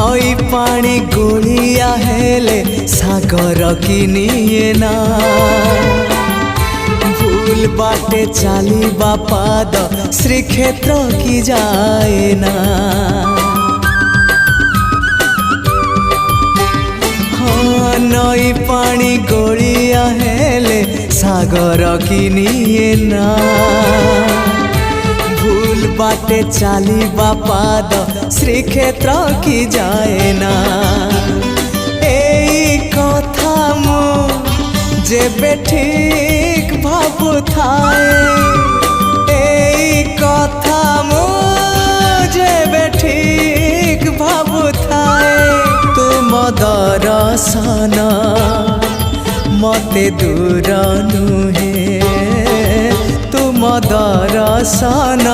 नई पानी गोलिया हेले सागर किनिए ना भूल बाटे चालिबा पाद श्रीक्षेत्र की जाए ना। हाँ नई पानी गोलिया हेले सागर किनिए ना भूल बाटे चालिबा पाद श्रीक्षेत्र की जाए ना। एई कथा मु जेबे ठीक भाबु थाए एई कथा मु जेबे ठीक भाबु थाए तुम दर्शन मते दूर नुहे तुम दर्शन।